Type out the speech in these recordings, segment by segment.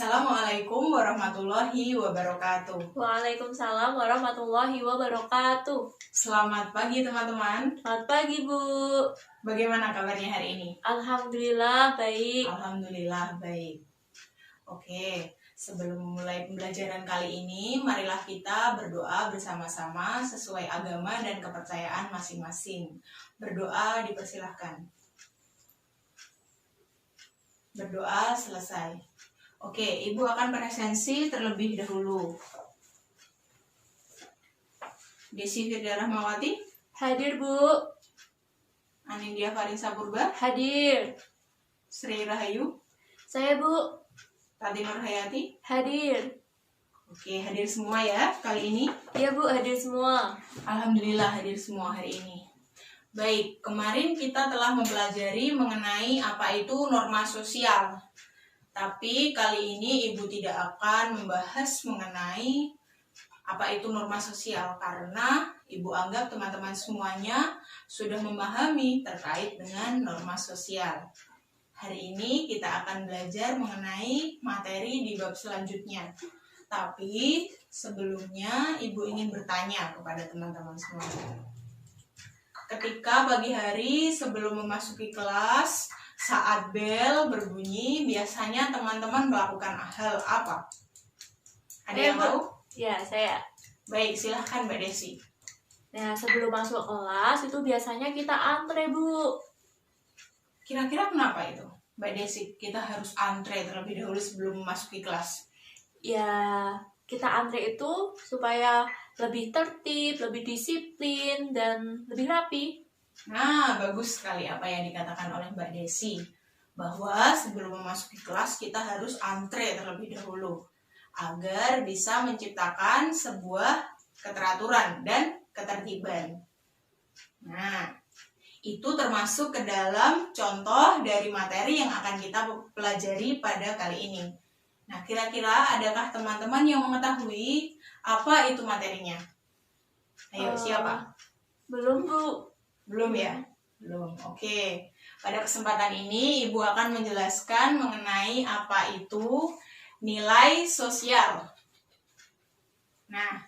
Assalamualaikum warahmatullahi wabarakatuh. Waalaikumsalam warahmatullahi wabarakatuh. Selamat pagi teman-teman. Selamat pagi Bu. Bagaimana kabarnya hari ini? Alhamdulillah baik. Alhamdulillah baik. Oke, sebelum memulai pembelajaran kali ini, marilah kita berdoa bersama-sama sesuai agama dan kepercayaan masing-masing. Berdoa dipersilahkan. Berdoa selesai. Oke, Ibu akan presensi terlebih dahulu. Desi Firda Rahmawati, Hadir Bu. Anindya Farisa Purba, Hadir. Sri Rahayu, Saya Bu. Tati Nur Hayati. Hadir. Oke, hadir semua ya kali ini. Iya Bu, hadir semua. Alhamdulillah hadir semua hari ini. Baik, kemarin kita telah mempelajari mengenai apa itu norma sosial. Tapi kali ini Ibu tidak akan membahas mengenai apa itu norma sosial karena Ibu anggap teman-teman semuanya sudah memahami terkait dengan norma sosial. Hari ini kita akan belajar mengenai materi di bab selanjutnya. Tapi sebelumnya Ibu ingin bertanya kepada teman-teman semuanya. Ketika pagi hari sebelum memasuki kelas, saat bel berbunyi, biasanya teman-teman melakukan hal apa? Ada yang tahu? Ya, saya. Baik, silahkan Mbak Desi. Nah, sebelum masuk kelas itu biasanya kita antre Bu. Kira-kira kenapa itu? Mbak Desi, kita harus antre terlebih dahulu sebelum memasuki kelas. Ya, kita antre itu supaya lebih tertib, lebih disiplin, dan lebih rapi. Nah, bagus sekali apa yang dikatakan oleh Mbak Desi. Bahwa sebelum memasuki kelas kita harus antre terlebih dahulu. Agar bisa menciptakan sebuah keteraturan dan ketertiban. Nah, itu termasuk ke dalam contoh dari materi yang akan kita pelajari pada kali ini. Nah, kira-kira adakah teman-teman yang mengetahui apa itu materinya? Ayo, siapa? Belum Bu. Belum ya? Belum. Oke. Pada kesempatan ini Ibu akan menjelaskan mengenai apa itu nilai sosial. Nah,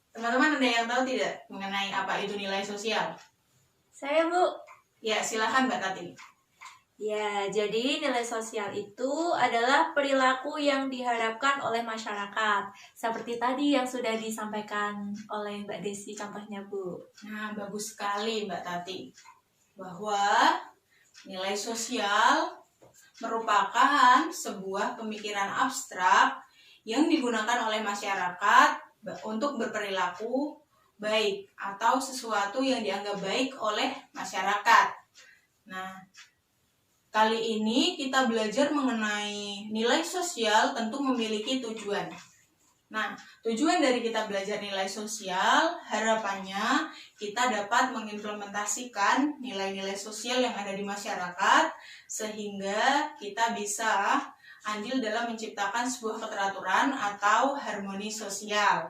teman-teman ada yang tahu tidak mengenai apa itu nilai sosial? Saya Bu. Ya, silakan Mbak Tati. Ya, jadi nilai sosial itu adalah perilaku yang diharapkan oleh masyarakat. Seperti tadi yang sudah disampaikan oleh Mbak Desi contohnya, Bu. Nah, bagus sekali Mbak Tati. Bahwa nilai sosial merupakan sebuah pemikiran abstrak yang digunakan oleh masyarakat untuk berperilaku baik atau sesuatu yang dianggap baik oleh masyarakat. Nah, kali ini kita belajar mengenai nilai sosial tentu memiliki tujuan. Nah, tujuan dari kita belajar nilai sosial, harapannya kita dapat mengimplementasikan nilai-nilai sosial yang ada di masyarakat sehingga kita bisa andil dalam menciptakan sebuah keteraturan atau harmoni sosial.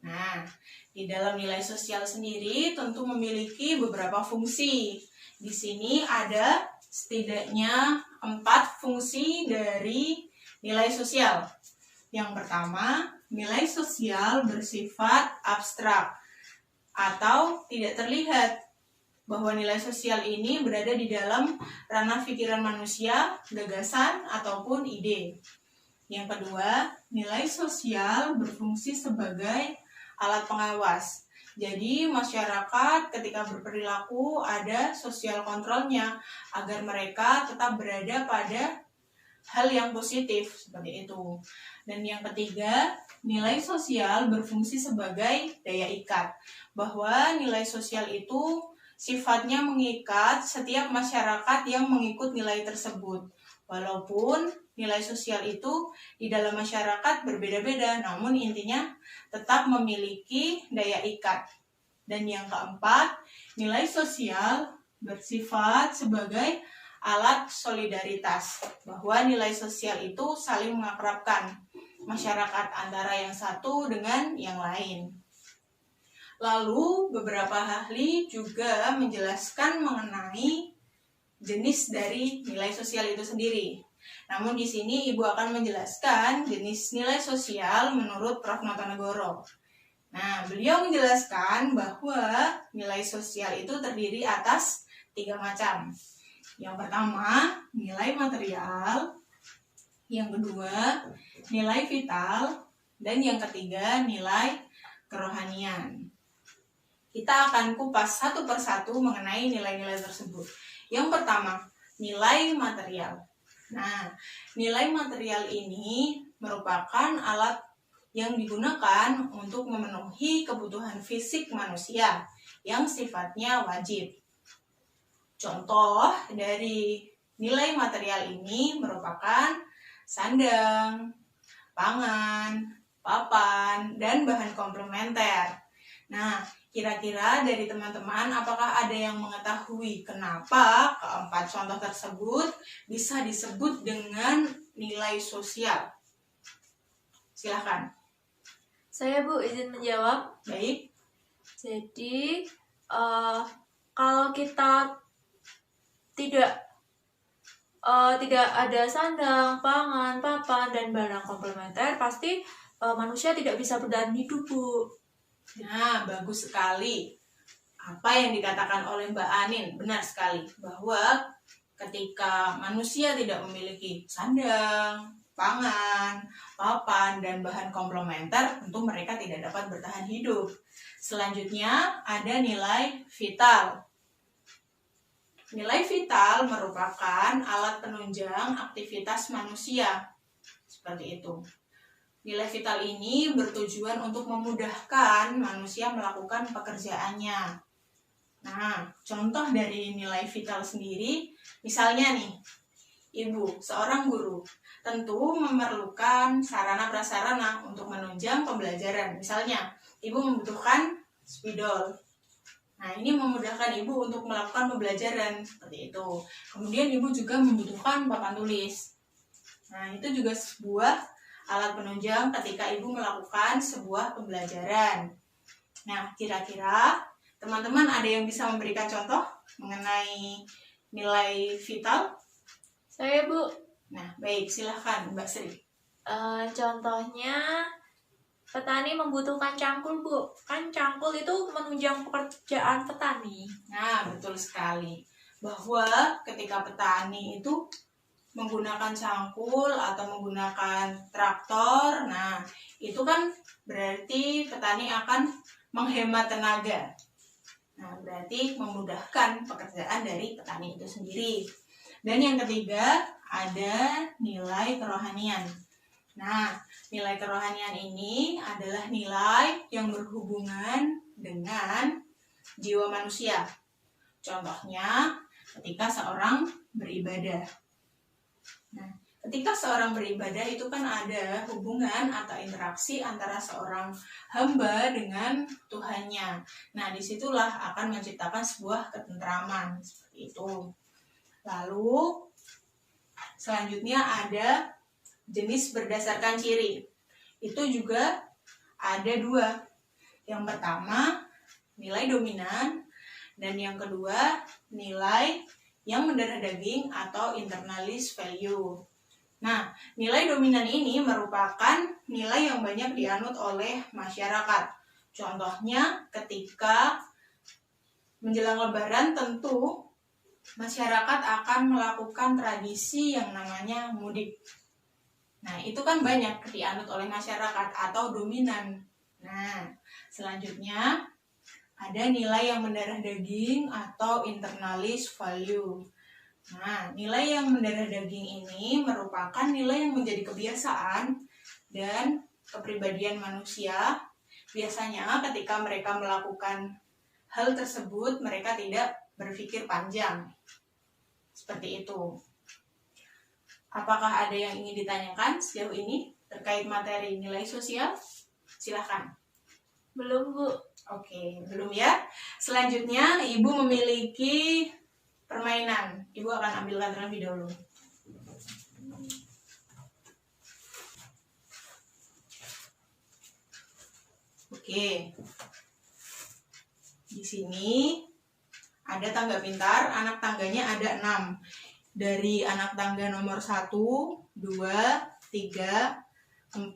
Nah, di dalam nilai sosial sendiri tentu memiliki beberapa fungsi. Di sini ada setidaknya 4 fungsi dari nilai sosial. Yang pertama, nilai sosial bersifat abstrak atau tidak terlihat bahwa nilai sosial ini berada di dalam ranah pikiran manusia, gagasan, ataupun ide. Yang kedua, nilai sosial berfungsi sebagai alat pengawas. Jadi masyarakat ketika berperilaku ada sosial kontrolnya agar mereka tetap berada pada hal yang positif seperti itu. Dan yang ketiga, nilai sosial berfungsi sebagai daya ikat. Bahwa nilai sosial itu sifatnya mengikat setiap masyarakat yang mengikut nilai tersebut. Walaupun nilai sosial itu di dalam masyarakat berbeda-beda, namun intinya tetap memiliki daya ikat. Dan yang keempat, nilai sosial bersifat sebagai alat solidaritas, bahwa nilai sosial itu saling mengakrabkan masyarakat antara yang satu dengan yang lain. Lalu beberapa ahli juga menjelaskan mengenai jenis dari nilai sosial itu sendiri. Namun di sini Ibu akan menjelaskan jenis nilai sosial menurut Prof. Notonegoro. Nah, beliau menjelaskan bahwa nilai sosial itu terdiri atas 3 macam. Yang pertama, nilai material. Yang kedua, nilai vital. Dan yang ketiga, nilai kerohanian. Kita akan kupas satu persatu mengenai nilai-nilai tersebut. Yang pertama, nilai material. Nah, nilai material ini merupakan alat yang digunakan untuk memenuhi kebutuhan fisik manusia yang sifatnya wajib. Contoh dari nilai material ini merupakan sandang, pangan, papan, dan bahan komplementer. Nah, kira-kira dari teman-teman apakah ada yang mengetahui kenapa keempat contoh tersebut bisa disebut dengan nilai sosial? Silahkan. Saya Bu izin menjawab. Baik. Jadi kalau kita tidak ada sandang, pangan, papan, dan barang komplementer, pasti manusia tidak bisa bertahan hidup, Bu. Nah, bagus sekali. Apa yang dikatakan oleh Mbak Anin benar sekali, bahwa ketika manusia tidak memiliki sandang, pangan, papan, dan bahan komplementer, tentu mereka tidak dapat bertahan hidup. Selanjutnya ada nilai vital. Nilai vital merupakan alat penunjang aktivitas manusia. Seperti itu. Nilai vital ini bertujuan untuk memudahkan manusia melakukan pekerjaannya. Nah, contoh dari nilai vital sendiri, misalnya nih, Ibu, seorang guru, tentu memerlukan sarana-prasarana untuk menunjang pembelajaran. Misalnya, Ibu membutuhkan spidol. Nah, ini memudahkan Ibu untuk melakukan pembelajaran, seperti itu. Kemudian Ibu juga membutuhkan papan tulis. Nah, itu juga sebuah alat penunjang ketika Ibu melakukan sebuah pembelajaran. Nah, kira-kira teman-teman ada yang bisa memberikan contoh mengenai nilai vital? Saya, Bu. Nah, baik, silahkan Mbak Sri. Contohnya, petani membutuhkan cangkul, Bu. Kan cangkul itu menunjang pekerjaan petani. Nah, betul sekali. Bahwa ketika petani itu menggunakan cangkul atau menggunakan traktor, nah itu kan berarti petani akan menghemat tenaga. Nah, berarti memudahkan pekerjaan dari petani itu sendiri. Dan yang ketiga, ada nilai kerohanian. Nah, nilai kerohanian ini adalah nilai yang berhubungan dengan jiwa manusia. Contohnya, ketika seorang beribadah. Nah, ketika seorang beribadah itu kan ada hubungan atau interaksi antara seorang hamba dengan Tuhannya. Nah, disitulah akan menciptakan sebuah ketentraman seperti itu. Lalu, selanjutnya ada jenis berdasarkan ciri. Itu juga ada 2. Yang pertama, nilai dominan, dan yang kedua, nilai yang mendarah daging atau internalis value. Nah, nilai dominan ini merupakan nilai yang banyak dianut oleh masyarakat. Contohnya ketika menjelang Lebaran tentu masyarakat akan melakukan tradisi yang namanya mudik. Nah, itu kan banyak dianut oleh masyarakat atau dominan. Nah, selanjutnya ada nilai yang mendarah daging atau internalis value. Nah, nilai yang mendarah daging ini merupakan nilai yang menjadi kebiasaan dan kepribadian manusia. Biasanya ketika mereka melakukan hal tersebut, mereka tidak berpikir panjang. Seperti itu. Apakah ada yang ingin ditanyakan sejauh ini terkait materi nilai sosial? Silahkan. Belum, Bu. Oke, belum ya. Selanjutnya, Ibu memiliki permainan. Ibu akan ambilkan terlebih dahulu. Oke. Di sini ada tangga pintar, anak tangganya ada 6. dari anak tangga nomor 1, 2, 3, 4,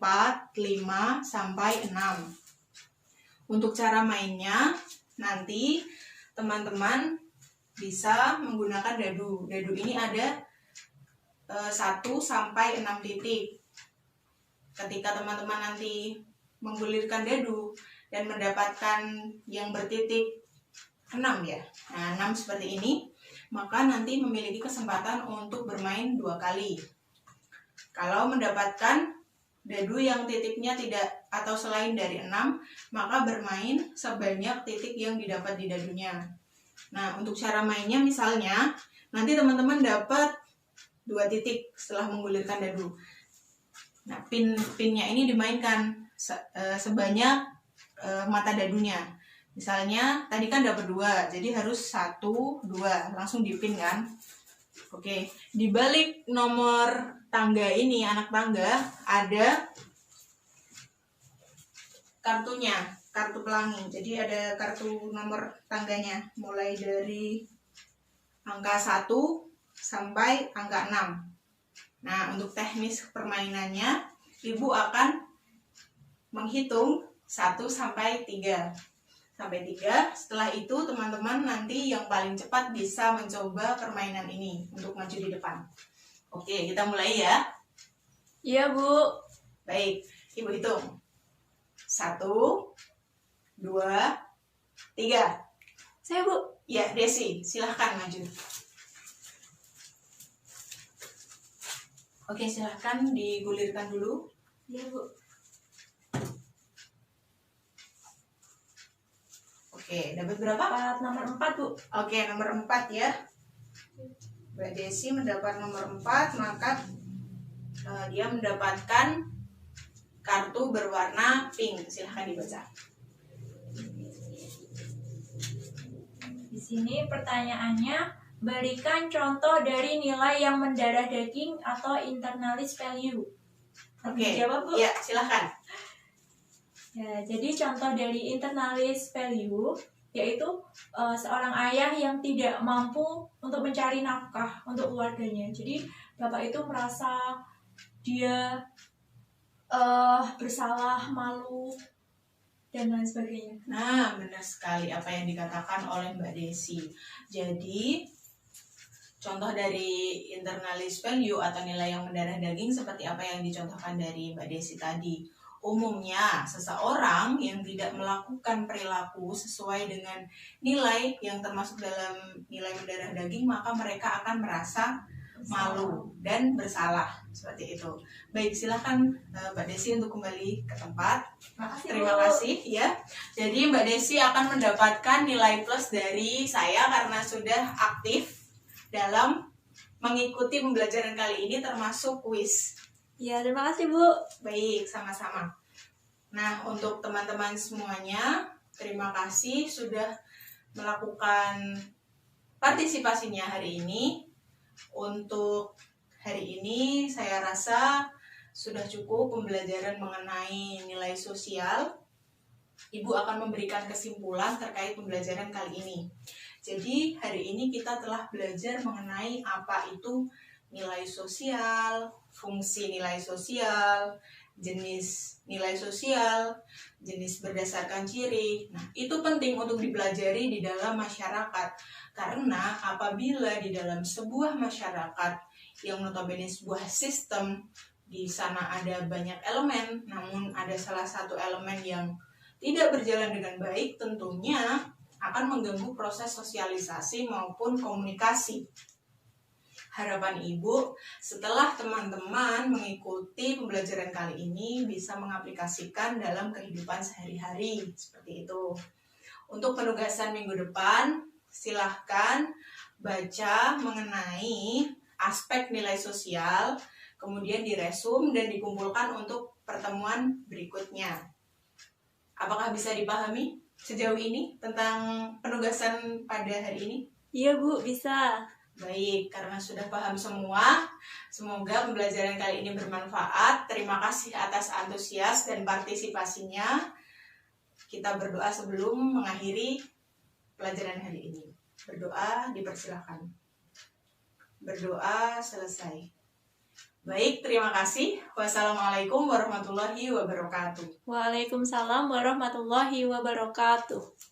5, sampai 6. Untuk cara mainnya, nanti teman-teman bisa menggunakan dadu. Dadu ini ada 1 sampai 6 titik. Ketika teman-teman nanti menggulirkan dadu dan mendapatkan yang bertitik 6 ya. Nah, 6 seperti ini, maka nanti memiliki kesempatan untuk bermain 2 kali. Kalau mendapatkan dadu yang titiknya tidak atau selain dari 6, maka bermain sebanyak titik yang didapat di dadunya. Nah, untuk cara mainnya misalnya, nanti teman-teman dapat 2 titik setelah menggulirkan dadu. Nah, pinnya ini dimainkan sebanyak mata dadunya. Misalnya, tadi kan dapat 2, jadi harus 1, 2, langsung dipin kan. Oke, di balik nomor tangga ini, anak tangga, ada kartunya, kartu pelangi. Jadi ada kartu nomor tangganya, mulai dari angka 1 sampai angka 6. Nah, untuk teknis permainannya, Ibu akan menghitung 1 sampai 3. Sampai 3, setelah itu teman-teman nanti yang paling cepat bisa mencoba permainan ini untuk maju di depan. Oke, kita mulai ya. Iya, Bu. Baik, Ibu hitung. 1, 2, 3. Saya, Bu. Ya, Desi, silahkan maju. Oke, silahkan digulirkan dulu. Iya, Bu. Oke, dapat berapa? Nomor 4, Bu. Oke, nomor 4 ya. Mbak Desi mendapat nomor 4, maka dia mendapatkan kartu berwarna pink. Silahkan dibaca. Di sini pertanyaannya, berikan contoh dari nilai yang mendarah daging atau internalis value. Oke, Jawab, Bu. ya silahkan. Ya, jadi contoh dari internalis value yaitu seorang ayah yang tidak mampu untuk mencari nafkah untuk keluarganya. Jadi bapak itu merasa dia bersalah, malu, dan lain sebagainya. Nah, benar sekali apa yang dikatakan oleh Mbak Desi. Jadi, contoh dari internalis value atau nilai yang mendarah daging seperti apa yang dicontohkan dari Mbak Desi tadi. Umumnya, seseorang yang tidak melakukan perilaku sesuai dengan nilai yang termasuk dalam nilai mendarah daging, maka mereka akan merasa malu dan bersalah. Seperti itu. Baik, silahkan Mbak Desi untuk kembali ke tempat. Terima kasih ya. Jadi Mbak Desi akan mendapatkan nilai plus dari saya karena sudah aktif dalam mengikuti pembelajaran kali ini termasuk kuis. Ya, terima kasih, Bu. Baik, sama-sama. Nah, untuk teman-teman semuanya, terima kasih sudah melakukan partisipasinya hari ini. Untuk hari ini saya rasa sudah cukup pembelajaran mengenai nilai sosial. Ibu akan memberikan kesimpulan terkait pembelajaran kali ini. Jadi hari ini kita telah belajar mengenai apa itu nilai sosial, fungsi nilai sosial, jenis nilai sosial, jenis berdasarkan ciri. Nah, itu penting untuk dipelajari di dalam masyarakat. Karena apabila di dalam sebuah masyarakat yang notabene sebuah sistem, di sana ada banyak elemen, namun ada salah satu elemen yang tidak berjalan dengan baik, tentunya akan mengganggu proses sosialisasi maupun komunikasi. Harapan Ibu, setelah teman-teman mengikuti pembelajaran kali ini bisa mengaplikasikan dalam kehidupan sehari-hari, seperti itu. Untuk penugasan minggu depan, silahkan baca mengenai aspek nilai sosial, kemudian diresum dan dikumpulkan untuk pertemuan berikutnya. Apakah bisa dipahami sejauh ini tentang penugasan pada hari ini? Iya, Bu, bisa. Baik, karena sudah paham semua, semoga pembelajaran kali ini bermanfaat. Terima kasih atas antusias dan partisipasinya. Kita berdoa sebelum mengakhiri pelajaran hari ini. Berdoa, dipersilakan. berdoa selesai. Baik, terima kasih. Wassalamualaikum warahmatullahi wabarakatuh. Waalaikumsalam warahmatullahi wabarakatuh.